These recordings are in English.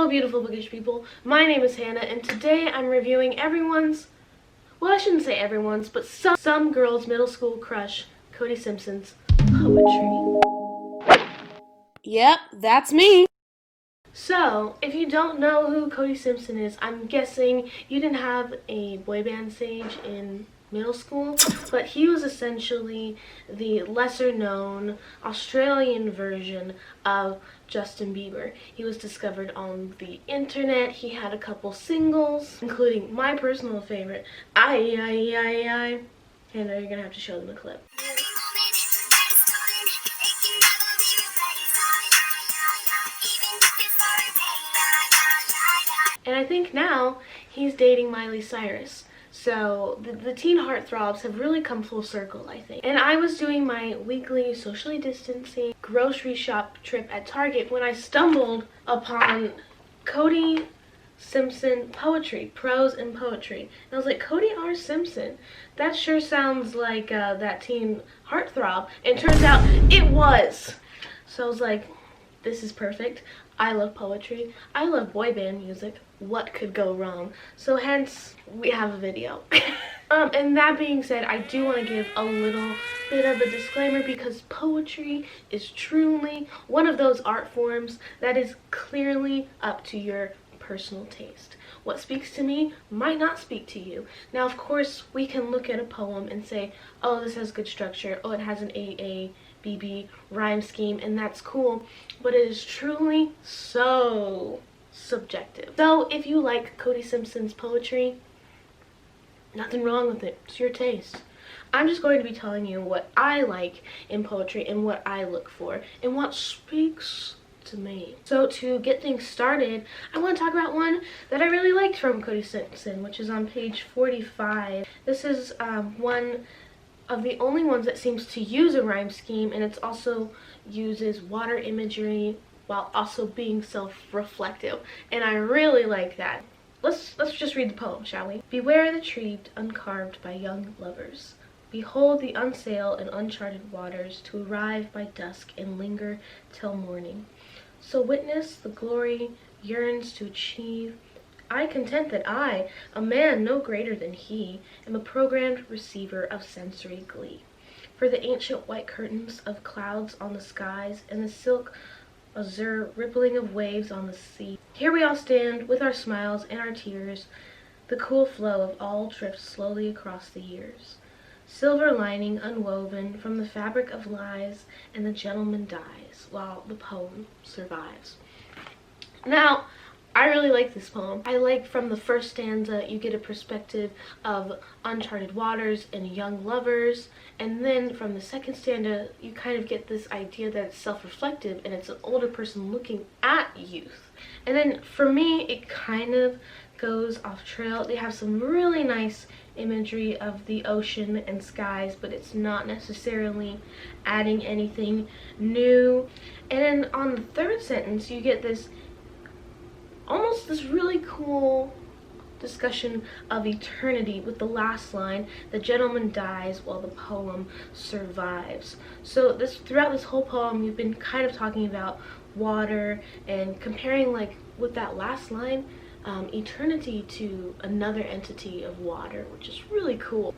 Hello beautiful bookish people, my name is Hannah and today I'm reviewing everyone's, well I shouldn't say everyone's, but some girl's middle school crush, Cody Simpson's poetry. Yep, that's me. So, if you don't know who Cody Simpson is, I'm guessing you didn't have a boy band stage in middle school, but he was essentially the lesser known Australian version of Justin Bieber. He was discovered on the internet. He had a couple singles, including my personal favorite, iyiyi. And you're gonna have to show them a clip. And I think now he's dating Miley Cyrus. So the teen heartthrobs have really come full circle, I think. And I was doing my weekly socially distancing grocery shop trip at Target when I stumbled upon Cody Simpson poetry, prose and poetry. And I was like, Cody R. Simpson, that sure sounds like that teen heartthrob. And it turns out it was. So I was like, this is perfect. I love poetry. I love boy band music. What could go wrong? So hence, we have a video. And that being said, I do want to give a little bit of a disclaimer because poetry is truly one of those art forms that is clearly up to your personal taste. What speaks to me might not speak to you. Now, of course, we can look at a poem and say, oh, this has good structure. Oh, it has an AABB rhyme scheme, and that's cool. But it is truly so subjective. So if you like Cody Simpson's poetry, nothing wrong with it. It's your taste. I'm just going to be telling you what I like in poetry and what I look for and what speaks to me. So to get things started, I want to talk about one that I really liked from Cody Simpson, which is on page 45. This is one of the only ones that seems to use a rhyme scheme, and it also uses water imagery while also being self-reflective, and I really like that. Let's just read the poem, shall we? Beware the tree uncarved by young lovers. Behold the unsailed and uncharted waters to arrive by dusk and linger till morning. So witness the glory yearns to achieve. I content that I, a man no greater than he, am a programmed receiver of sensory glee. For the ancient white curtains of clouds on the skies and the silk azure rippling of waves on the sea. Here we all stand with our smiles and our tears. The cool flow of all drifts slowly across the years. Silver lining unwoven from the fabric of lies, and the gentleman dies while the poem survives. Now, I really like this poem. I like from the first stanza you get a perspective of uncharted waters and young lovers, and then from the second stanza you kind of get this idea that it's self-reflective and it's an older person looking at youth. And then for me it kind of goes off trail. They have some really nice imagery of the ocean and skies, but it's not necessarily adding anything new. And then on the third sentence you get this almost this really cool discussion of eternity with the last line, the gentleman dies while the poem survives. So throughout this whole poem you've been kind of talking about water and comparing, like with that last line, eternity to another entity of water, which is really cool.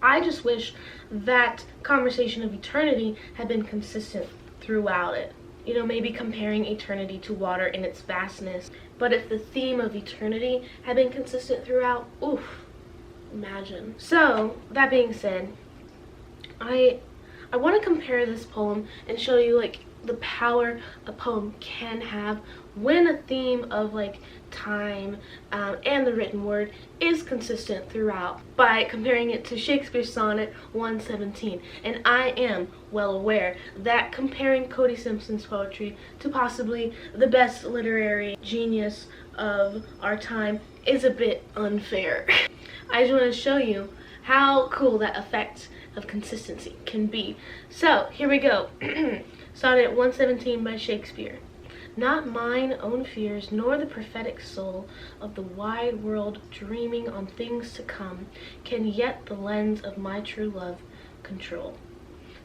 I just wish that conversation of eternity had been consistent throughout it. You know, maybe comparing eternity to water in its vastness. But if the theme of eternity had been consistent throughout, oof, imagine. So, that being said, I want to compare this poem and show you like the power a poem can have when a theme of like time and the written word is consistent throughout, by comparing it to Shakespeare's sonnet 117. And I am well aware that comparing Cody Simpson's poetry to possibly the best literary genius of our time is a bit unfair. I just want to show you how cool that effect of consistency can be. So here we go. Sonnet 117 by Shakespeare. Not mine own fears, nor the prophetic soul of the wide world dreaming on things to come, can yet the lens of my true love control.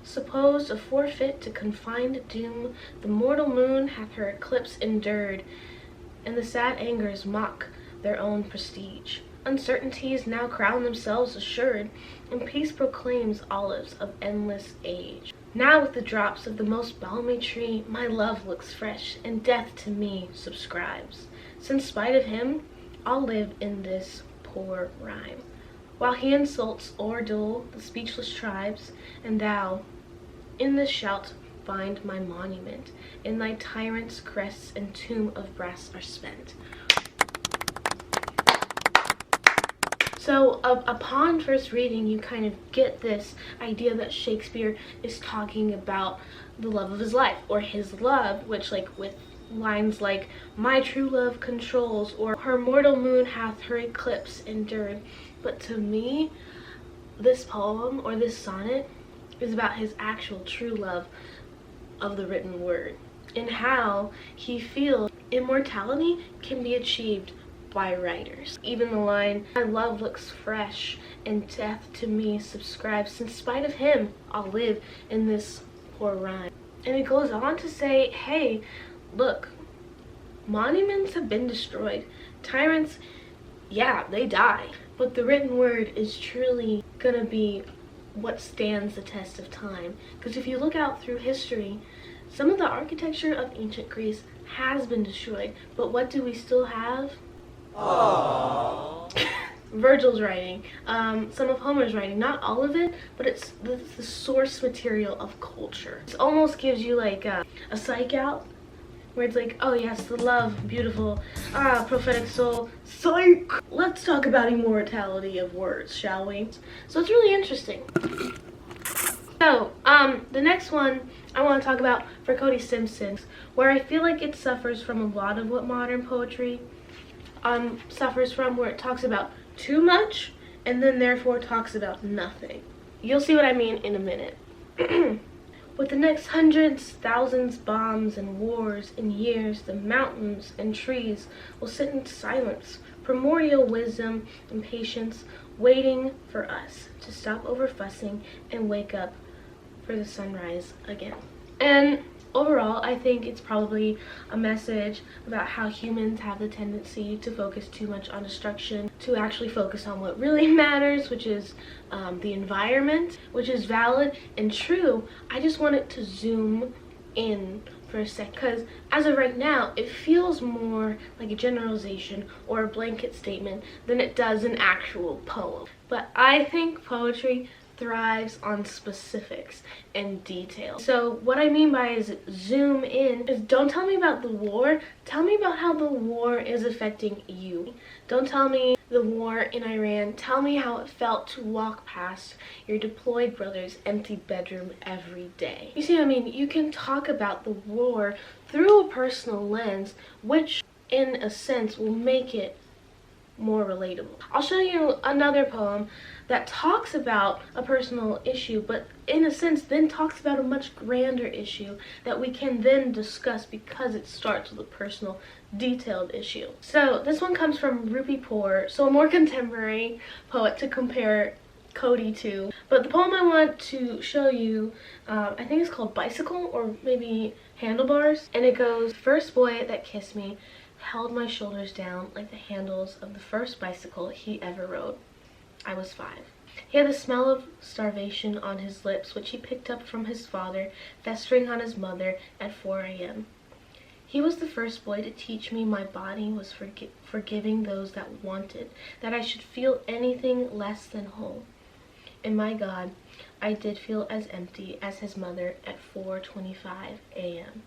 Supposed a forfeit to confined doom, the mortal moon hath her eclipse endured, and the sad angers mock their own prestige. Uncertainties now crown themselves assured, and peace proclaims olives of endless age. Now with the drops of the most balmy tree, my love looks fresh, and death to me subscribes. Since spite of him, I'll live in this poor rhyme, while he insults or dull the speechless tribes, and thou, in this shout, find my monument. In thy tyrant's crests and tomb of brass are spent. So upon first reading, you kind of get this idea that Shakespeare is talking about the love of his life, or his love, which, like, with lines like, my true love controls, or her mortal moon hath her eclipse endured. But to me, this poem, or this sonnet, is about his actual true love of the written word, and how he feels immortality can be achieved by writers. Even the line, my love looks fresh, and death to me subscribes. In spite of him, I'll live in this poor rhyme. And it goes on to say, hey, look, monuments have been destroyed. Tyrants, yeah, they die. But the written word is truly gonna be what stands the test of time. Because if you look out through history, some of the architecture of ancient Greece has been destroyed. But what do we still have? Aww. Virgil's writing, some of Homer's writing, not all of it, but it's the source material of culture. It almost gives you like a psych out, where it's like, oh yes, the love, beautiful, prophetic soul, psych! Let's talk about immortality of words, shall we? So it's really interesting. So, the next one I want to talk about for Cody Simpson, where I feel like it suffers from a lot of what modern poetry suffers from, where it talks about too much and then therefore talks about nothing. You'll see what I mean in a minute. With the next hundreds, thousands, bombs and wars and years, the mountains and trees will sit in silence, primordial wisdom and patience, waiting for us to stop over fussing and wake up for the sunrise again. And overall, I think it's probably a message about how humans have the tendency to focus too much on destruction, to actually focus on what really matters, which is the environment, which is valid and true. I just want it to zoom in for a sec, because as of right now, it feels more like a generalization or a blanket statement than it does an actual poem. But I think poetry thrives on specifics and detail. So what I mean by is zoom in is, don't tell me about the war, tell me about how the war is affecting you. Don't tell me the war in Iran, tell me how it felt to walk past your deployed brother's empty bedroom every day. You see what I mean? You can talk about the war through a personal lens, which in a sense will make it more relatable. I'll show you another poem that talks about a personal issue, but in a sense then talks about a much grander issue that we can then discuss because it starts with a personal, detailed issue. So this one comes from Rupi Kaur, so a more contemporary poet to compare Cody to. But the poem I want to show you, I think it's called Bicycle, or maybe Handlebars, and it goes, first boy that kissed me held my shoulders down like the handles of the first bicycle he ever rode. I was 5. He had the smell of starvation on his lips, which he picked up from his father, festering on his mother at 4 a.m. He was the first boy to teach me my body was forgiving those that wanted, that I should feel anything less than whole. And my God, I did feel as empty as his mother at 4:25 a.m.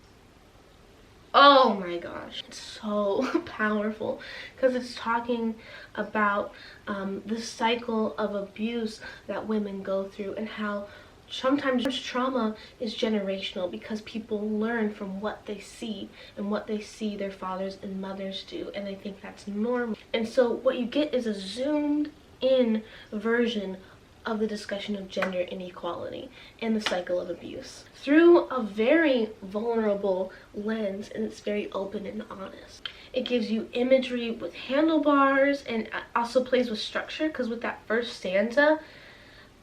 Oh my gosh, it's so powerful, because it's talking about the cycle of abuse that women go through, and how sometimes trauma is generational because people learn from what they see and what they see their fathers and mothers do, and they think that's normal. And so what you get is a zoomed in version of the discussion of gender inequality and the cycle of abuse through a very vulnerable lens, and it's very open and honest. It gives you imagery with handlebars, and also plays with structure, because with that first stanza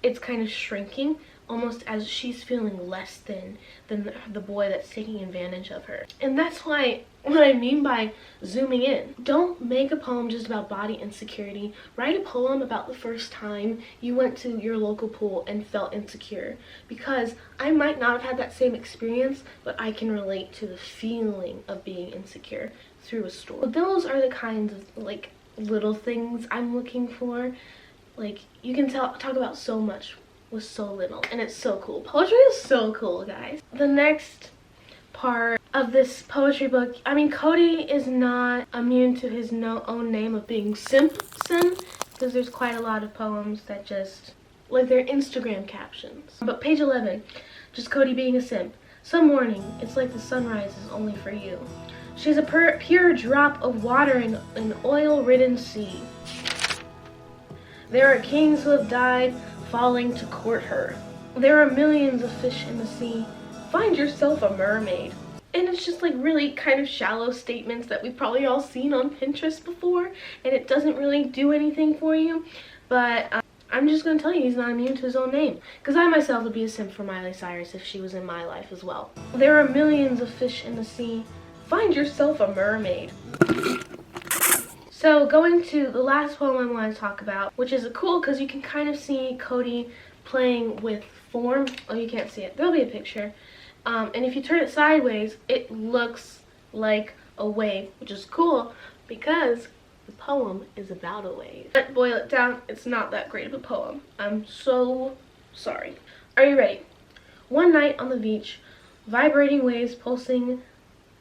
it's kind of shrinking, almost as she's feeling less than the boy that's taking advantage of her. And that's why what I mean by zooming in. Don't make a poem just about body insecurity. Write a poem about the first time you went to your local pool and felt insecure. Because I might not have had that same experience, but I can relate to the feeling of being insecure through a story. Those are the kinds of like little things I'm looking for. Like, you can talk about so much with so little, and it's so cool. Poetry is so cool, guys. The next part of this poetry book, I mean, Cody is not immune to his own name of being Simpson, because there's quite a lot of poems that just, like, they're Instagram captions. But page 11, just Cody being a simp. Some morning, it's like the sunrise is only for you. She's a pure drop of water in an oil-ridden sea. There are kings who have died falling to court her. There are millions of fish in the sea. Find yourself a mermaid. And it's just like really kind of shallow statements that we've probably all seen on Pinterest before, and it doesn't really do anything for you. But I'm just going to tell you he's not immune to his own name. Because I myself would be a simp for Miley Cyrus if she was in my life as well. There are millions of fish in the sea. Find yourself a mermaid. So going to the last poem I want to talk about, which is cool because you can kind of see Cody playing with form. Oh, you can't see it. There'll be a picture. And if you turn it sideways, it looks like a wave, which is cool because the poem is about a wave. But boil it down, it's not that great of a poem. I'm so sorry. Are you ready? One night on the beach, vibrating waves pulsing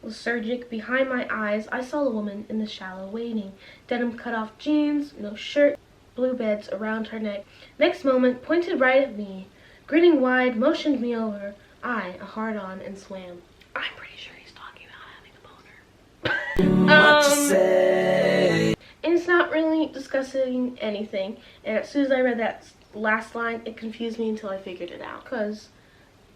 lethargic behind my eyes, I saw a woman in the shallow waiting. Denim cut-off jeans, no shirt, blue beds around her neck. Next moment, pointed right at me. Grinning wide, motioned me over. I, a hard-on, and swam. I'm pretty sure he's talking about having a boner. What you say? And it's not really discussing anything. And as soon as I read that last line, it confused me until I figured it out. Because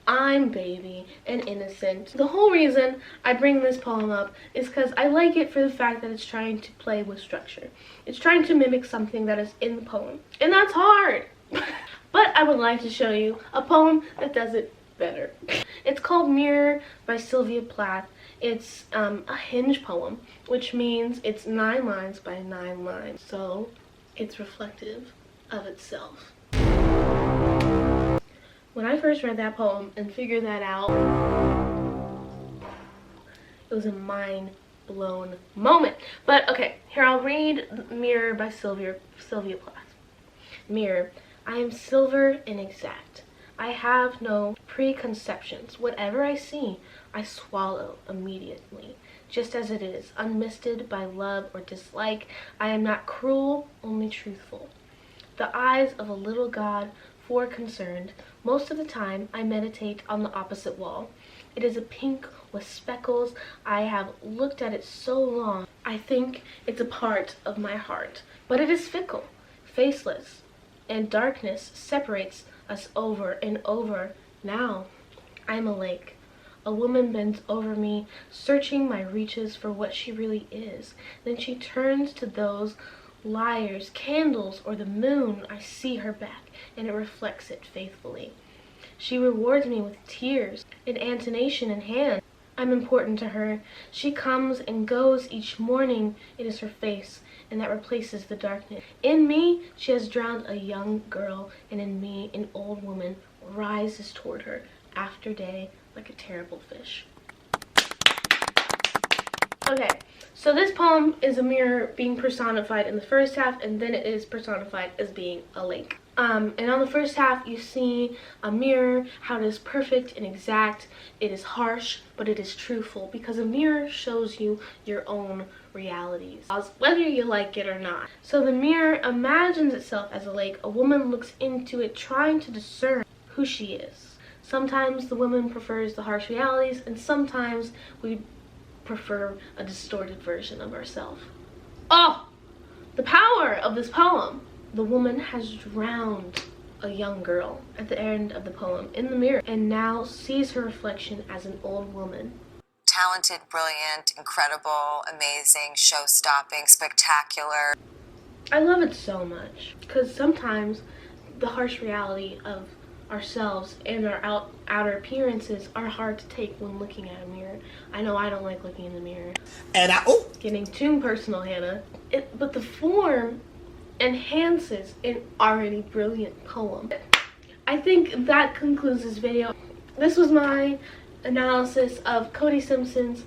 I'm baby and innocent. The whole reason I bring this poem up is because I like it for the fact that it's trying to play with structure. It's trying to mimic something that is in the poem. And that's hard. But I would like to show you a poem that does it better. It's called Mirror by Sylvia Plath. It's a hinge poem, which means it's 9 lines by 9 lines. So it's reflective of itself. When I first read that poem and figured that out, it was a mind-blown moment. But okay, here I'll read Mirror by Sylvia Plath. Mirror, I am silver and exact. I have no preconceptions. Whatever I see, I swallow immediately, just as it is, unmisted by love or dislike. I am not cruel, only truthful. The eyes of a little god foreconcerned. Most of the time, I meditate on the opposite wall. It is a pink with speckles. I have looked at it so long. I think it's a part of my heart. But it is fickle, faceless, and darkness separates us over and over. Now, I am a lake. A woman bends over me, searching my reaches for what she really is. Then she turns to those liars, candles, or the moon. I see her back, and it reflects it faithfully. She rewards me with tears, an intonation in hand. I'm important to her. She comes and goes each morning. It is her face, and that replaces the darkness. In me, she has drowned a young girl, and in me, an old woman rises toward her after day like a terrible fish. Okay, so this poem is a mirror being personified in the first half, and then it is personified as being a lake. And on the first half, you see a mirror, how it is perfect and exact. It is harsh, but it is truthful, because a mirror shows you your own realities, whether you like it or not. So the mirror imagines itself as a lake. A woman looks into it, trying to discern who she is. Sometimes the woman prefers the harsh realities, and sometimes we prefer a distorted version of ourselves. Oh, the power of this poem. The woman has drowned a young girl at the end of the poem in the mirror and now sees her reflection as an old woman. Talented, brilliant, incredible, amazing, show-stopping, spectacular. I love it so much because sometimes the harsh reality of ourselves and our outer appearances are hard to take when looking at a mirror. I know I don't like looking in the mirror. And Getting too personal, Hannah. But the form enhances an already brilliant poem. I think that concludes this video. This was my analysis of Cody Simpson's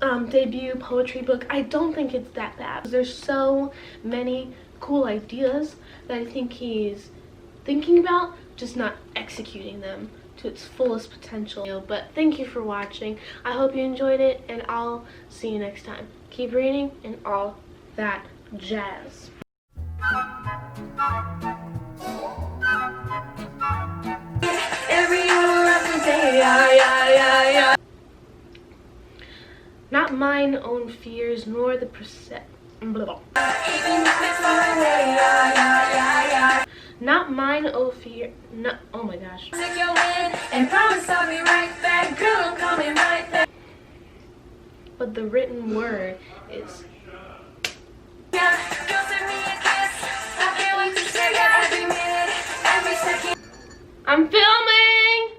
debut poetry book. I don't think it's that bad. There's so many cool ideas that I think he's thinking about, just not executing them to its fullest potential. But thank you for watching. I hope you enjoyed it, and I'll see you next time. Keep reading and all that jazz. Every hour of the day, yeah. Not mine own fears, nor the Not mine own fear. No, oh my gosh. And promise I'll be right back, girl. I'm coming right back. But the written word is. I'm filming.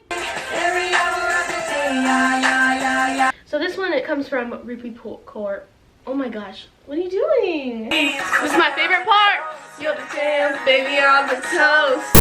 Every hour of the day, yeah. So this one, it comes from Repeat Court. Oh my gosh, what are you doing? This is my favorite part. You're the jam, baby, on the toast.